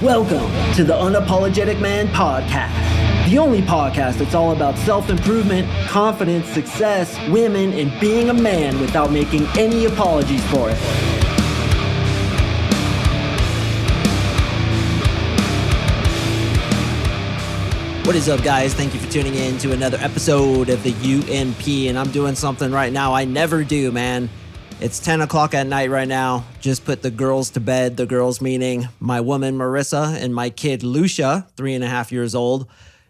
Welcome to the Unapologetic Man Podcast, the only podcast that's all about self-improvement, confidence, success, women, and being a man without making any apologies for it. What is up, guys? Thank you for tuning in to another episode of the UMP, and I'm doing something right now I never do, man. It's 10 o'clock at night right now. Just put the girls to bed. The girls meaning my woman, Marissa, and my kid, Lucia, 3.5 years old.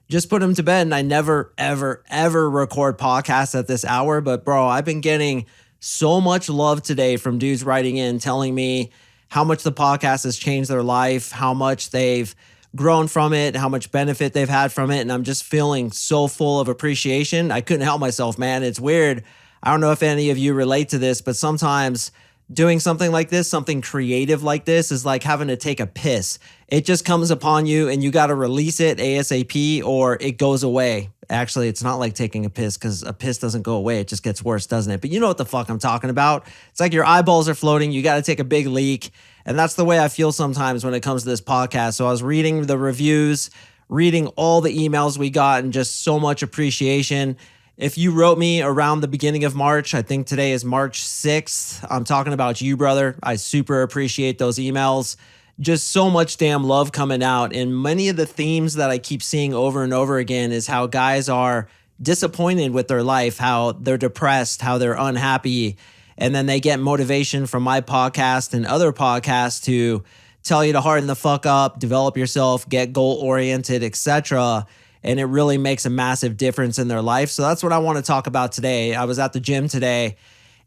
Just put them to bed, and I never, ever record podcasts at this hour. But bro, I've been getting so much love today from dudes writing in, telling me how much the podcast has changed their life, how much they've grown from it, how much benefit they've had from it. And I'm just feeling so full of appreciation. I couldn't help myself, man. It's weird. I don't know if any of you relate to this, but sometimes doing something like this, something creative like this, is like having to take a piss. It just comes upon you and you got to release it ASAP or it goes away. Actually, it's not like taking a piss because a piss doesn't go away. It just gets worse, doesn't it? But you know what the fuck I'm talking about. It's like your eyeballs are floating. You got to take a big leak. And that's the way I feel sometimes when it comes to this podcast. So I was reading the reviews, reading all the emails we got, and just so much appreciation. If you wrote me around the beginning of March, I think today is March 6th. I'm talking about you, brother. I super appreciate those emails. Just so much damn love coming out. And many of the themes that I keep seeing over and over again is how guys are disappointed with their life, how they're depressed, how they're unhappy. And then they get motivation from my podcast and other podcasts to tell you to harden the fuck up, develop yourself, get goal-oriented, etc. And it really makes a massive difference in their life. So that's what I want to talk about today. I was at the gym today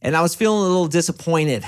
and I was feeling a little disappointed.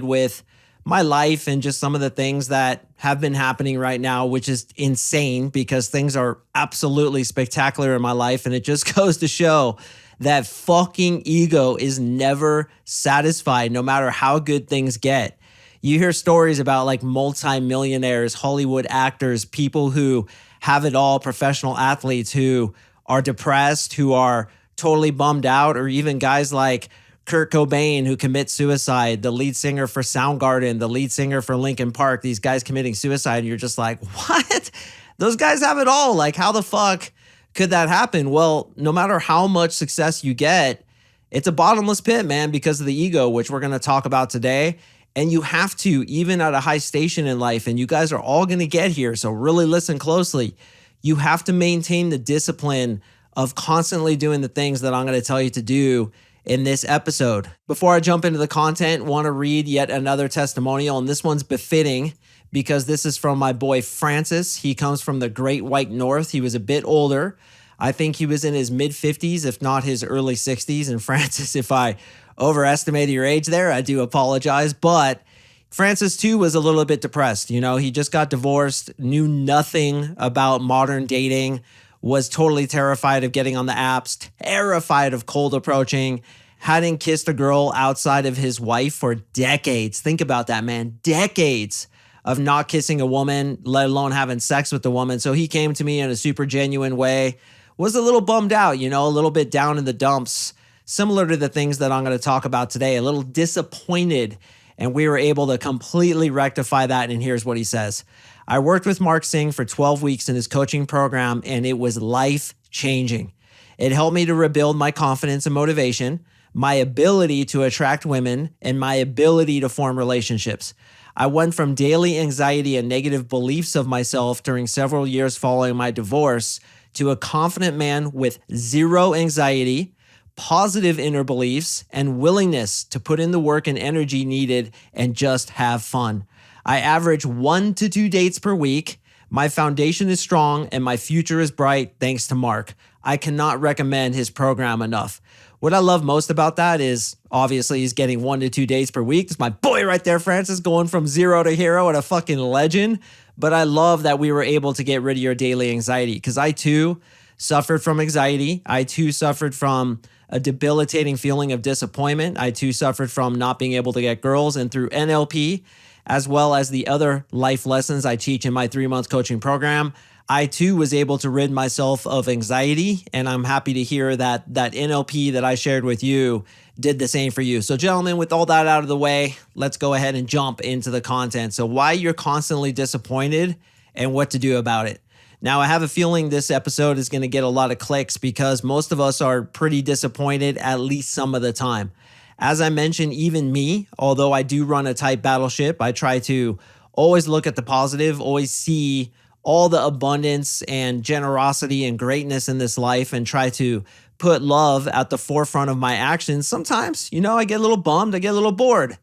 With my life and just some of the things that have been happening right now, which is insane because things are absolutely spectacular in my life. And it just goes to show that fucking ego is never satisfied, no matter how good things get. You hear stories about like multimillionaires, Hollywood actors, people who have it all, professional athletes who are depressed, who are totally bummed out, or even guys like Kurt Cobain who commit suicide, the lead singer for Soundgarden, the lead singer for Linkin Park, these guys committing suicide. And you're just like, what? Those guys have it all. Like, how the fuck could that happen? Well, no matter how much success you get, it's a bottomless pit, man, because of the ego, which we're going to talk about today. And you have to, even at a high station in life, and you guys are all going to get here, so really listen closely. You have to maintain the discipline of constantly doing the things that I'm going to tell you to do in this episode. Before I jump into the content, want to read yet another testimonial, and this one's befitting because this is from my boy Francis. He comes from the Great White North. He was a bit older. I think he was in his mid-50s, if not his early 60s. And Francis, if I overestimated your age there, I do apologize. But Francis, too, was a little bit depressed. You know, he just got divorced, knew nothing about modern dating, was totally terrified of getting on the apps, terrified of cold approaching, hadn't kissed a girl outside of his wife for decades. Think about that, man. Decades of not kissing a woman, let alone having sex with the woman. So he came to me in a super genuine way, was a little bummed out, you know, a little bit down in the dumps, similar to the things that I'm going to talk about today, a little disappointed. And we were able to completely rectify that. And here's what he says. I worked with MarkSing for 12 weeks in his coaching program, and it was life-changing. It helped me to rebuild my confidence and motivation, my ability to attract women, and my ability to form relationships. I went from daily anxiety and negative beliefs of myself during several years following my divorce to a confident man with zero anxiety, positive inner beliefs, and willingness to put in the work and energy needed and just have fun. I average 1 to 2 dates per week. My foundation is strong and my future is bright thanks to Mark. I cannot recommend his program enough. What I love most about that is obviously he's getting 1 to 2 dates per week. It's my boy right there, Francis, going from zero to hero and a fucking legend. But I love that we were able to get rid of your daily anxiety because I too suffered from anxiety. I too suffered from a debilitating feeling of disappointment. I too suffered from not being able to get girls, and through NLP, as well as the other life lessons I teach in my 3-month coaching program, I too was able to rid myself of anxiety, and I'm happy to hear that that NLP that I shared with you did the same for you. So gentlemen, with all that out of the way, let's go ahead and jump into the content. So why you're constantly disappointed and what to do about it. Now, I have a feeling this episode is going to get a lot of clicks because most of us are pretty disappointed at least some of the time. As I mentioned, even me, although I do run a tight battleship, I try to always look at the positive, always see all the abundance and generosity and greatness in this life and try to put love at the forefront of my actions. Sometimes, I get a little bummed, I get a little bored.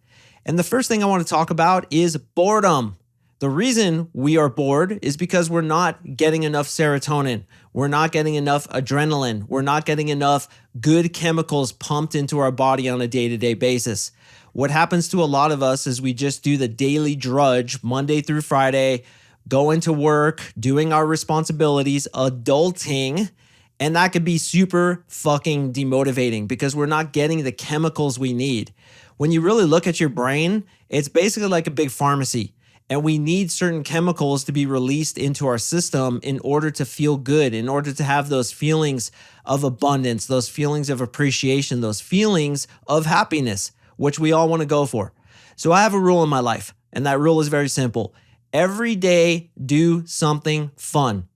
And the first thing I want to talk about is boredom. The reason we are bored is because we're not getting enough serotonin. We're not getting enough adrenaline. We're not getting enough good chemicals pumped into our body on a day-to-day basis. What happens to a lot of us is we just do the daily drudge Monday through Friday, going to work, doing our responsibilities, adulting, and that could be super fucking demotivating because we're not getting the chemicals we need. When you really look at your brain, it's basically like a big pharmacy, and we need certain chemicals to be released into our system in order to feel good, in order to have those feelings of abundance, those feelings of appreciation, those feelings of happiness, which we all want to go for. So I have a rule in my life, and that rule is very simple. Every day, do something fun.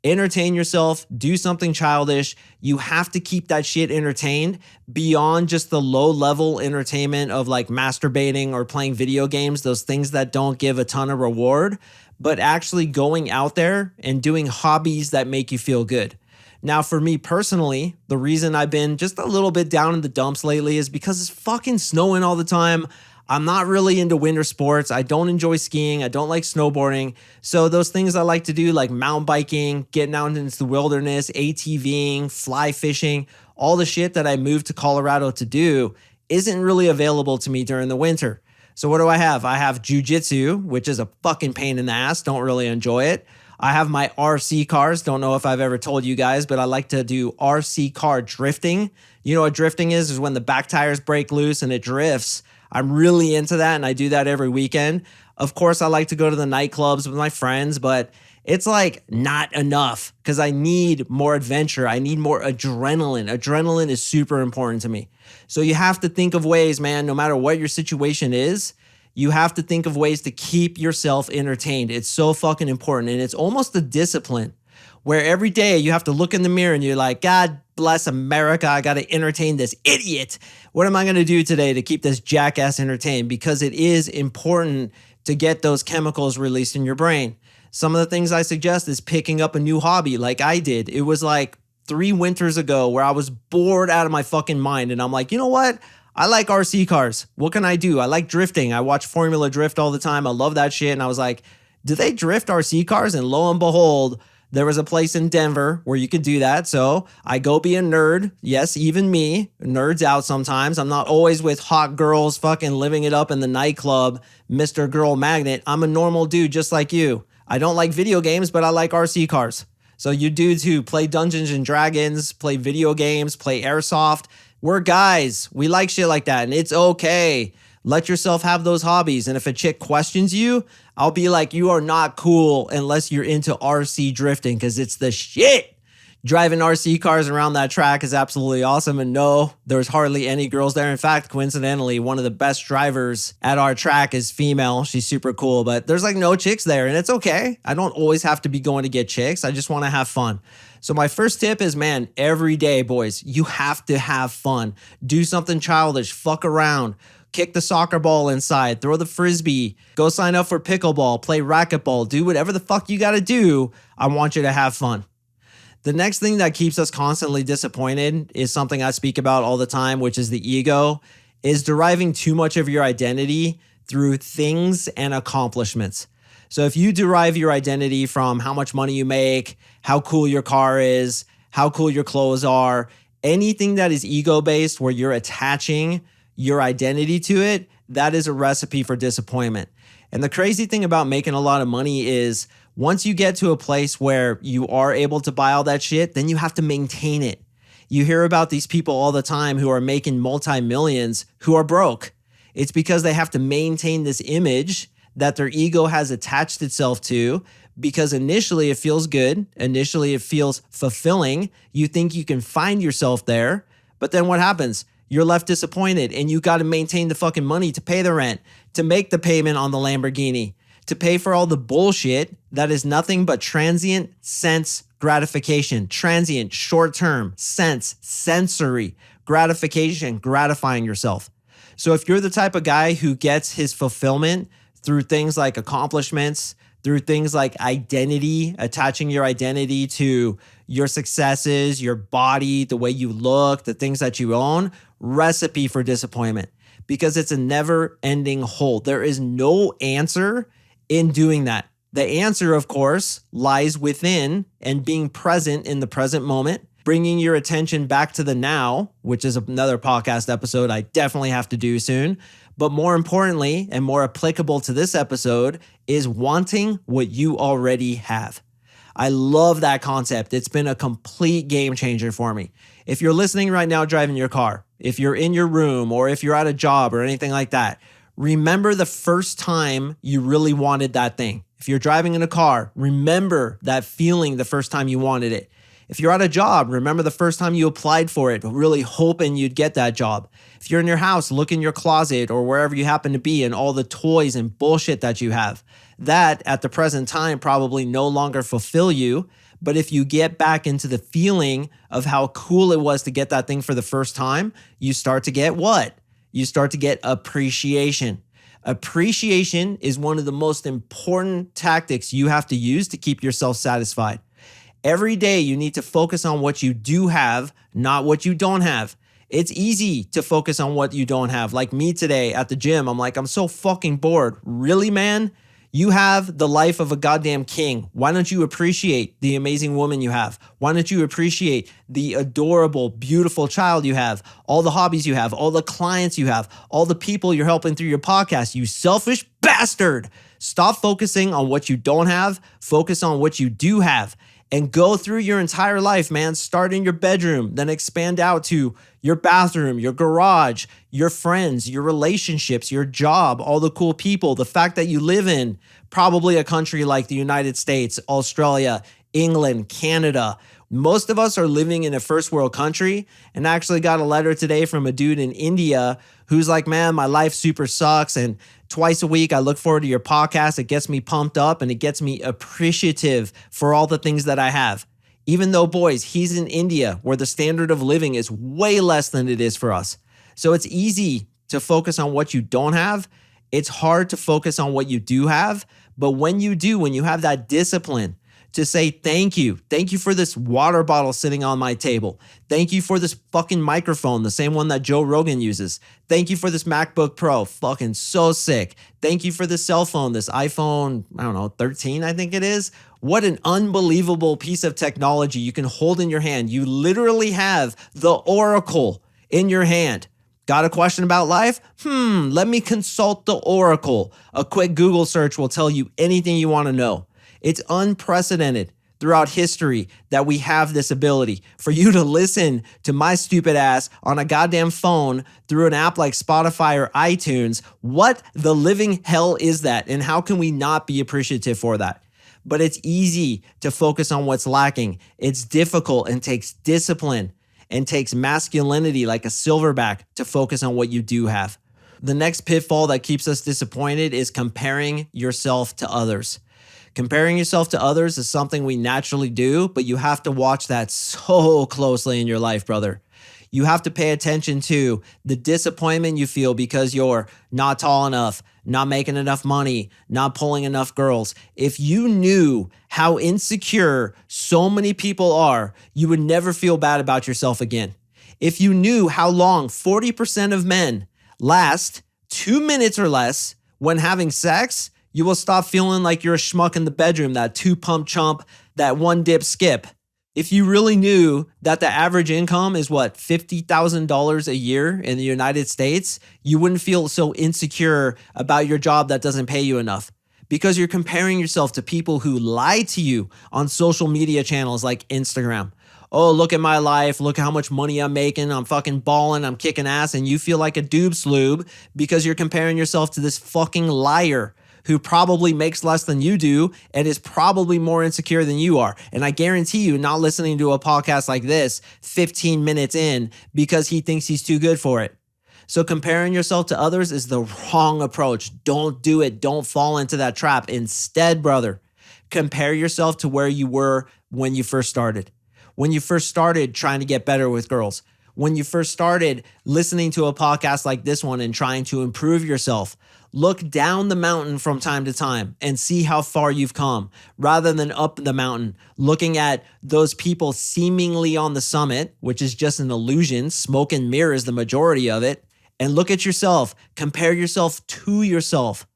Entertain yourself, do something childish. You have to keep that shit entertained beyond just the low level entertainment of like masturbating or playing video games, those things that don't give a ton of reward, but actually going out there and doing hobbies that make you feel good. Now, for me personally, the reason I've been just a little bit down in the dumps lately is because it's fucking snowing all the time. I'm not really into winter sports. I don't enjoy skiing. I don't like snowboarding. So those things I like to do, like mountain biking, getting out into the wilderness, ATVing, fly fishing, all the shit that I moved to Colorado to do isn't really available to me during the winter. So what do I have? I have jujitsu, which is a fucking pain in the ass. Don't really enjoy it. I have my RC cars. Don't know if I've ever told you guys, but I like to do RC car drifting. You know what drifting is when the back tires break loose and it drifts. I'm really into that, and I do that every weekend. Of course, I like to go to the nightclubs with my friends, but it's like not enough because I need more adventure. I need more adrenaline. Adrenaline is super important to me. So you have to think of ways, man, no matter what your situation is, you have to think of ways to keep yourself entertained. It's so fucking important, and it's almost a discipline where every day you have to look in the mirror and you're like, God bless America, I got to entertain this idiot. What am I going to do today to keep this jackass entertained? Because it is important to get those chemicals released in your brain. Some of the things I suggest is picking up a new hobby like I did. It was like 3 winters ago where I was bored out of my fucking mind. And I'm like, you know what? I like RC cars. What can I do? I like drifting. I watch Formula Drift all the time. I love that shit. And I was like, do they drift RC cars? And lo and behold, there was a place in Denver where you could do that. So I go be a nerd. Yes, even me, nerds out sometimes. I'm not always with hot girls fucking living it up in the nightclub, Mr. Girl Magnet. I'm a normal dude just like you. I don't like video games, but I like RC cars. So you dudes who play Dungeons and Dragons, play video games, play airsoft, we're guys. We like shit like that, and it's okay. Let yourself have those hobbies. And if a chick questions you, I'll be like, you are not cool unless you're into RC drifting because it's the shit. Driving RC cars around that track is absolutely awesome. And no, there's hardly any girls there. In fact, coincidentally, one of the best drivers at our track is female. She's super cool, but there's like no chicks there, and it's okay. I don't always have to be going to get chicks. I just want to have fun. So my first tip is, man, every day, boys, you have to have fun. Do something childish, fuck around. Kick the soccer ball inside, throw the frisbee, go sign up for pickleball, play racquetball, do whatever the fuck you gotta do. I want you to have fun. The next thing that keeps us constantly disappointed is something I speak about all the time, which is the ego, is deriving too much of your identity through things and accomplishments. So if you derive your identity from how much money you make, how cool your car is, how cool your clothes are, anything that is ego-based where you're attaching your identity to it, that is a recipe for disappointment. And the crazy thing about making a lot of money is once you get to a place where you are able to buy all that shit, then you have to maintain it. You hear about these people all the time who are making multi-millions who are broke. It's because they have to maintain this image that their ego has attached itself to because initially it feels good. Initially it feels fulfilling. You think you can find yourself there. But then what happens? You're left disappointed and you got to maintain the fucking money to pay the rent, to make the payment on the Lamborghini, to pay for all the bullshit that is nothing but transient sense gratification, transient, short-term sense, sensory gratification, gratifying yourself. So if you're the type of guy who gets his fulfillment through things like accomplishments, through things like identity, attaching your identity to your successes, your body, the way you look, the things that you own, recipe for disappointment, because it's a never-ending hole. There is no answer in doing that. The answer, of course, lies within and being present in the present moment, bringing your attention back to the now, which is another podcast episode I definitely have to do soon. But more importantly, and more applicable to this episode, is wanting what you already have. I love that concept. It's been a complete game changer for me. If you're listening right now driving your car, if you're in your room, or if you're at a job or anything like that, remember the first time you really wanted that thing. If you're driving in a car, remember that feeling the first time you wanted it. If you're at a job, remember the first time you applied for it, really hoping you'd get that job. If you're in your house, look in your closet or wherever you happen to be and all the toys and bullshit that you have. That, at the present time, probably no longer fulfill you. But if you get back into the feeling of how cool it was to get that thing for the first time, you start to get what? You start to get appreciation. Appreciation is one of the most important tactics you have to use to keep yourself satisfied. Every day you need to focus on what you do have, not what you don't have. It's easy to focus on what you don't have. Like me today at the gym, I'm like, I'm so fucking bored. Really, man? You have the life of a goddamn king. Why don't you appreciate the amazing woman you have? Why don't you appreciate the adorable, beautiful child you have, all the hobbies you have, all the clients you have, all the people you're helping through your podcast, you selfish bastard. Stop focusing on what you don't have. Focus on what you do have. And go through your entire life, man. Start in your bedroom, then expand out to your bathroom, your garage, your friends, your relationships, your job, all the cool people, the fact that you live in probably a country like the United States, Australia, England, Canada. Most of us are living in a first world country, and I actually got a letter today from a dude in India who's like, man, my life super sucks. And twice a week, I look forward to your podcast. It gets me pumped up and it gets me appreciative for all the things that I have. Even though, boys, he's in India where the standard of living is way less than it is for us. So it's easy to focus on what you don't have. It's hard to focus on what you do have. But when you do, when you have that discipline to say thank you for this water bottle sitting on my table. Thank you for this fucking microphone, the same one that Joe Rogan uses. Thank you for this MacBook Pro, fucking so sick. Thank you for this cell phone, this iPhone, 13, I think it is. What an unbelievable piece of technology you can hold in your hand. You literally have the oracle in your hand. Got a question about life? Let me consult the oracle. A quick Google search will tell you anything you want to know. It's unprecedented throughout history that we have this ability for you to listen to my stupid ass on a goddamn phone through an app like Spotify or iTunes. What the living hell is that? And how can we not be appreciative for that? But it's easy to focus on what's lacking. It's difficult and takes discipline and takes masculinity like a silverback to focus on what you do have. The next pitfall that keeps us disappointed is comparing yourself to others. Comparing yourself to others is something we naturally do, but you have to watch that so closely in your life, brother. You have to pay attention to the disappointment you feel because you're not tall enough, not making enough money, not pulling enough girls. If you knew how insecure so many people are, you would never feel bad about yourself again. If you knew how long 40% of men last 2 minutes or less when having sex, you will stop feeling like you're a schmuck in the bedroom, that 2-pump chump, that 1-dip skip. If you really knew that the average income is $50,000 a year in the United States, you wouldn't feel so insecure about your job that doesn't pay you enough because you're comparing yourself to people who lie to you on social media channels like Instagram. Oh, look at my life. Look how much money I'm making. I'm fucking balling. I'm kicking ass. And you feel like a doob sloob because you're comparing yourself to this fucking liar who probably makes less than you do and is probably more insecure than you are. And I guarantee you, not listening to a podcast like this 15 minutes in because he thinks he's too good for it. So comparing yourself to others is the wrong approach. Don't do it. Don't fall into that trap. Instead, brother, compare yourself to where you were when you first started. When you first started trying to get better with girls. When you first started listening to a podcast like this one and trying to improve yourself. Look down the mountain from time to time and see how far you've come rather than up the mountain, looking at those people seemingly on the summit, which is just an illusion. Smoke and mirrors the majority of it. And look at yourself, compare yourself to yourself.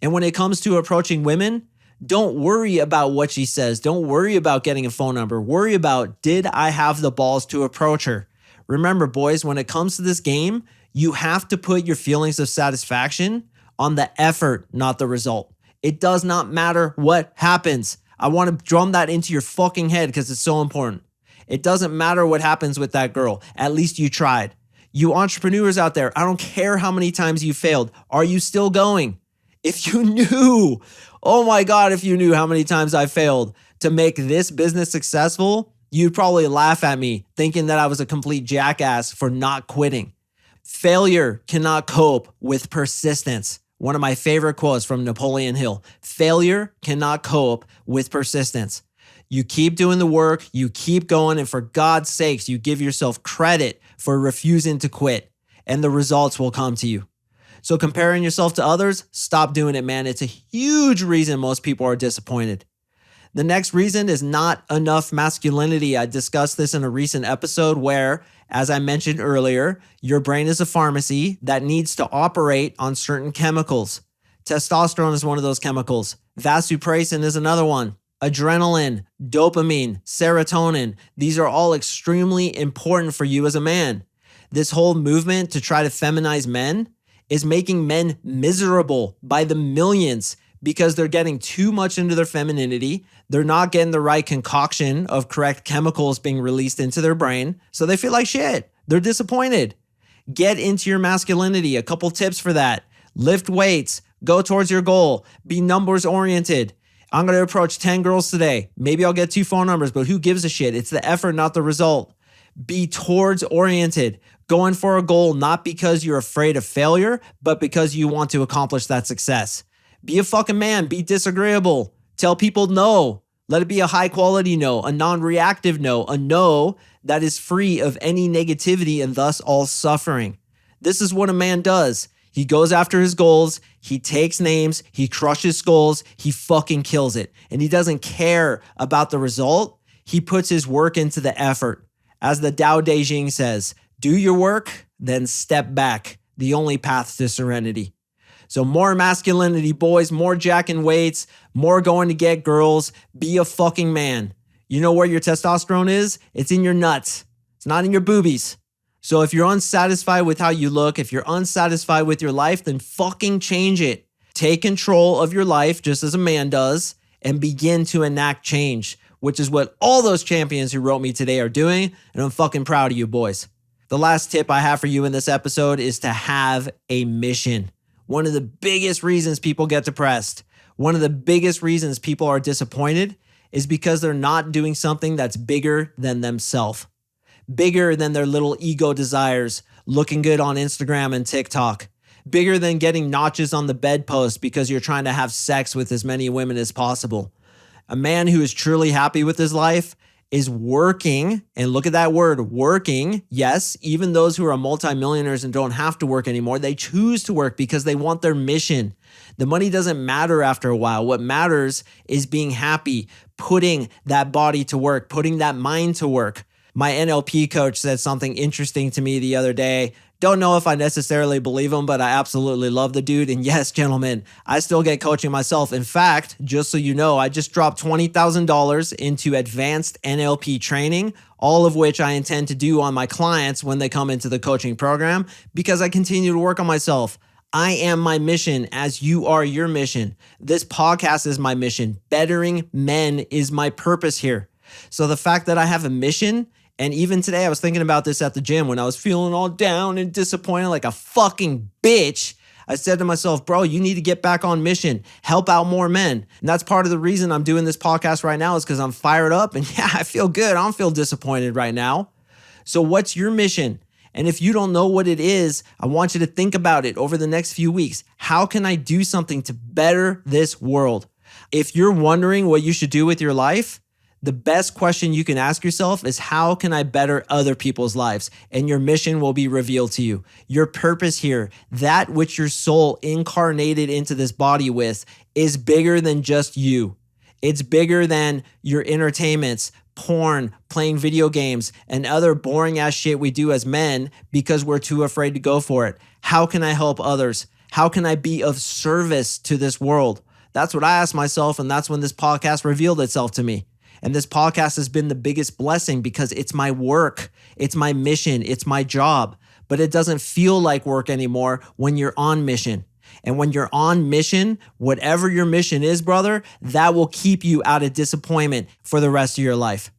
And when it comes to approaching women, don't worry about what she says. Don't worry about getting a phone number. Worry about, did I have the balls to approach her? Remember, boys, when it comes to this game, you have to put your feelings of satisfaction on the effort, not the result. It does not matter what happens. I want to drum that into your fucking head because it's so important. It doesn't matter what happens with that girl. At least you tried. You entrepreneurs out there, I don't care how many times you failed. Are you still going? If you knew, oh my God, if you knew how many times I failed to make this business successful, you'd probably laugh at me thinking that I was a complete jackass for not quitting. Failure cannot cope with persistence. One of my favorite quotes from Napoleon Hill. Failure cannot cope with persistence. You keep doing the work, you keep going, and for God's sakes, you give yourself credit for refusing to quit, and the results will come to you. So comparing yourself to others, stop doing it, man. It's a huge reason most people are disappointed. The next reason is not enough masculinity. I discussed this in a recent episode where, as I mentioned earlier, your brain is a pharmacy that needs to operate on certain chemicals. Testosterone is one of those chemicals. Vasopressin is another one. Adrenaline, dopamine, serotonin. These are all extremely important for you as a man. This whole movement to try to feminize men is making men miserable by the millions because they're getting too much into their femininity. They're not getting the right concoction of correct chemicals being released into their brain. So they feel like shit. They're disappointed. Get into your masculinity. A couple tips for that. Lift weights. Go towards your goal. Be numbers oriented. I'm going to approach 10 girls today. Maybe I'll get 2 phone numbers, but who gives a shit? It's the effort, not the result. Be towards oriented. Going for a goal, not because you're afraid of failure, but because you want to accomplish that success. Be a fucking man. Be disagreeable. Tell people no. Let it be a high quality no, a non-reactive no, a no that is free of any negativity and thus all suffering. This is what a man does. He goes after his goals, he takes names, he crushes skulls, he fucking kills it. And he doesn't care about the result. He puts his work into the effort. As the Tao Te Ching says, do your work, then step back. The only path to serenity. So more masculinity, boys, more jacking weights, more going to get girls. Be a fucking man. You know where your testosterone is? It's in your nuts. It's not in your boobies. So if you're unsatisfied with how you look, if you're unsatisfied with your life, then fucking change it. Take control of your life just as a man does and begin to enact change, which is what all those champions who wrote me today are doing. And I'm fucking proud of you, boys. The last tip I have for you in this episode is to have a mission. One of the biggest reasons people get depressed, one of the biggest reasons people are disappointed is because they're not doing something that's bigger than themselves. Bigger than their little ego desires, looking good on Instagram and TikTok. Bigger than getting notches on the bedpost because you're trying to have sex with as many women as possible. A man who is truly happy with his life is working, and look at that word, working. Yes, even those who are multimillionaires and don't have to work anymore, they choose to work because they want their mission. The money doesn't matter after a while. What matters is being happy, putting that body to work, putting that mind to work. My NLP coach said something interesting to me the other day. Don't know if I necessarily believe him, but I absolutely love the dude. And yes, gentlemen, I still get coaching myself. In fact, just so you know, I just dropped $20,000 into advanced NLP training, all of which I intend to do on my clients when they come into the coaching program because I continue to work on myself. I am my mission as you are your mission. This podcast is my mission. Bettering men is my purpose here. So the fact that I have a mission, and even today I was thinking about this at the gym when I was feeling all down and disappointed like a fucking bitch. I said to myself, bro, you need to get back on mission, help out more men. And that's part of the reason I'm doing this podcast right now is because I'm fired up and yeah, I feel good. I don't feel disappointed right now. So what's your mission? And if you don't know what it is, I want you to think about it over the next few weeks. How can I do something to better this world? If you're wondering what you should do with your life, the best question you can ask yourself is how can I better other people's lives? And your mission will be revealed to you. Your purpose here, that which your soul incarnated into this body with, is bigger than just you. It's bigger than your entertainments, porn, playing video games, and other boring ass shit we do as men because we're too afraid to go for it. How can I help others? How can I be of service to this world? That's what I asked myself, and that's when this podcast revealed itself to me. And this podcast has been the biggest blessing because it's my work, it's my mission, it's my job. But it doesn't feel like work anymore when you're on mission. And when you're on mission, whatever your mission is, brother, that will keep you out of disappointment for the rest of your life.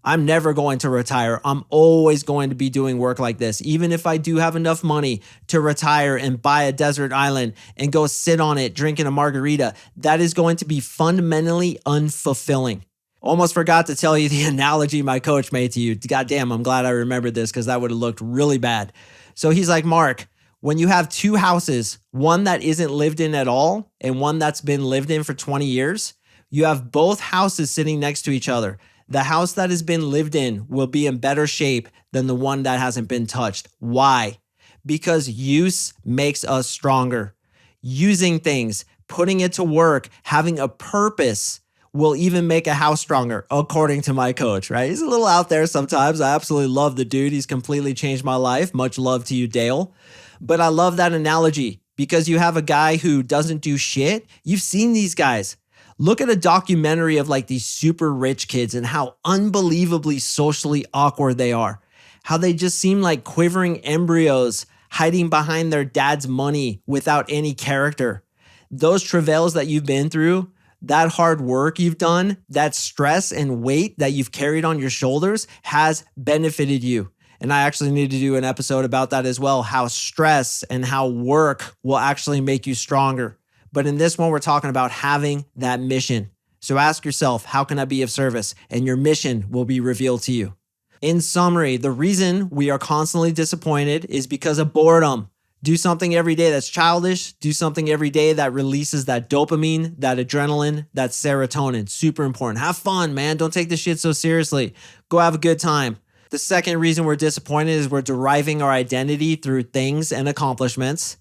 I'm never going to retire. I'm always going to be doing work like this. Even if I do have enough money to retire and buy a desert island and go sit on it drinking a margarita, that is going to be fundamentally unfulfilling. Almost forgot to tell you the analogy my coach made to you. Goddamn, I'm glad I remembered this because that would have looked really bad. So he's like, Mark, when you have two houses, one that isn't lived in at all and one that's been lived in for 20 years, you have both houses sitting next to each other. The house that has been lived in will be in better shape than the one that hasn't been touched. Why? Because use makes us stronger. Using things, putting it to work, having a purpose will even make a house stronger, according to my coach, right? He's a little out there sometimes. I absolutely love the dude. He's completely changed my life. Much love to you, Dale. But I love that analogy because you have a guy who doesn't do shit. You've seen these guys. Look at a documentary of like these super rich kids and how unbelievably socially awkward they are. How they just seem like quivering embryos hiding behind their dad's money without any character. Those travails that you've been through, that hard work you've done, that stress and weight that you've carried on your shoulders has benefited you. And I actually need to do an episode about that as well, how stress and how work will actually make you stronger. But in this one, we're talking about having that mission. So ask yourself, how can I be of service? And your mission will be revealed to you. In summary, the reason we are constantly disappointed is because of boredom. Do something every day that's childish. Do something every day that releases that dopamine, that adrenaline, that serotonin. Super important. Have fun, man. Don't take this shit so seriously. Go have a good time. The second reason we're disappointed is we're deriving our identity through things and accomplishments.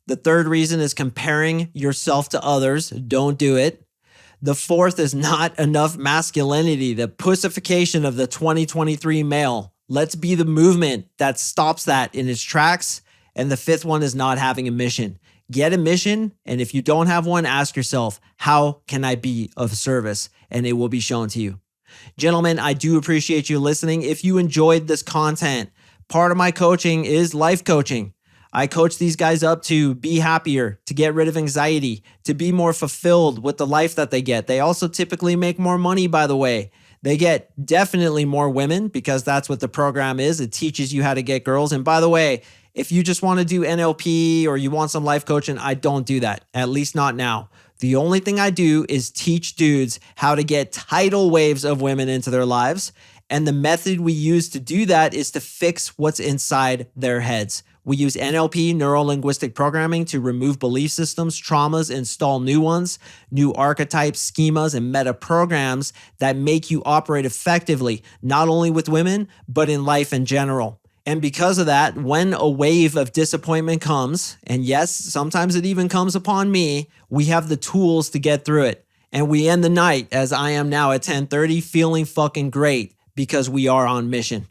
The third reason is comparing yourself to others. Don't do it. The fourth is not enough masculinity, the pussification of the 2023 male. Let's be the movement that stops that in its tracks. And the fifth one is not having a mission. Get a mission, and if you don't have one, ask yourself, how can I be of service? And it will be shown to you. Gentlemen, I do appreciate you listening. If you enjoyed this content, part of my coaching is life coaching. I coach these guys up to be happier, to get rid of anxiety, to be more fulfilled with the life that they get. They also typically make more money, by the way. They get definitely more women because that's what the program is. It teaches you how to get girls. And by the way, if you just want to do NLP or you want some life coaching, I don't do that, at least not now. The only thing I do is teach dudes how to get tidal waves of women into their lives. And the method we use to do that is to fix what's inside their heads. We use NLP, neuro-linguistic programming, to remove belief systems, traumas, install new ones, new archetypes, schemas, and meta programs that make you operate effectively, not only with women, but in life in general. And because of that, when a wave of disappointment comes, and yes, sometimes it even comes upon me, we have the tools to get through it. And we end the night, as I am now at 10:30, feeling fucking great because we are on mission.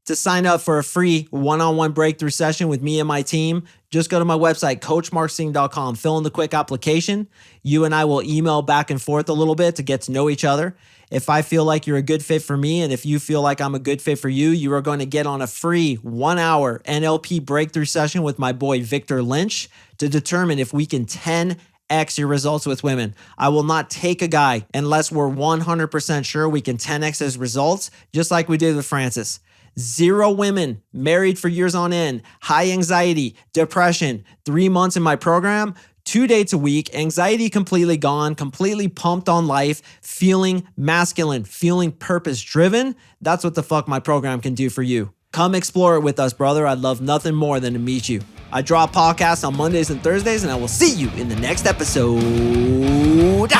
To sign up for a free one-on-one breakthrough session with me and my team, just go to my website, CoachMarkSing.com, fill in the quick application. You and I will email back and forth a little bit to get to know each other. If I feel like you're a good fit for me and if you feel like I'm a good fit for you, you are going to get on a free 1-hour NLP breakthrough session with my boy Victor Lynch to determine if we can 10x your results with women. I will not take a guy unless we're 100% sure we can 10x his results, just like we did with Francis. 0 women married for years on end, high anxiety, depression, 3 months in my program, 2 dates a week, anxiety completely gone, completely pumped on life, feeling masculine, feeling purpose driven. That's what the fuck my program can do for you. Come explore it with us, brother. I'd love nothing more than to meet you. I drop podcasts on Mondays and Thursdays, and I will see you in the next episode.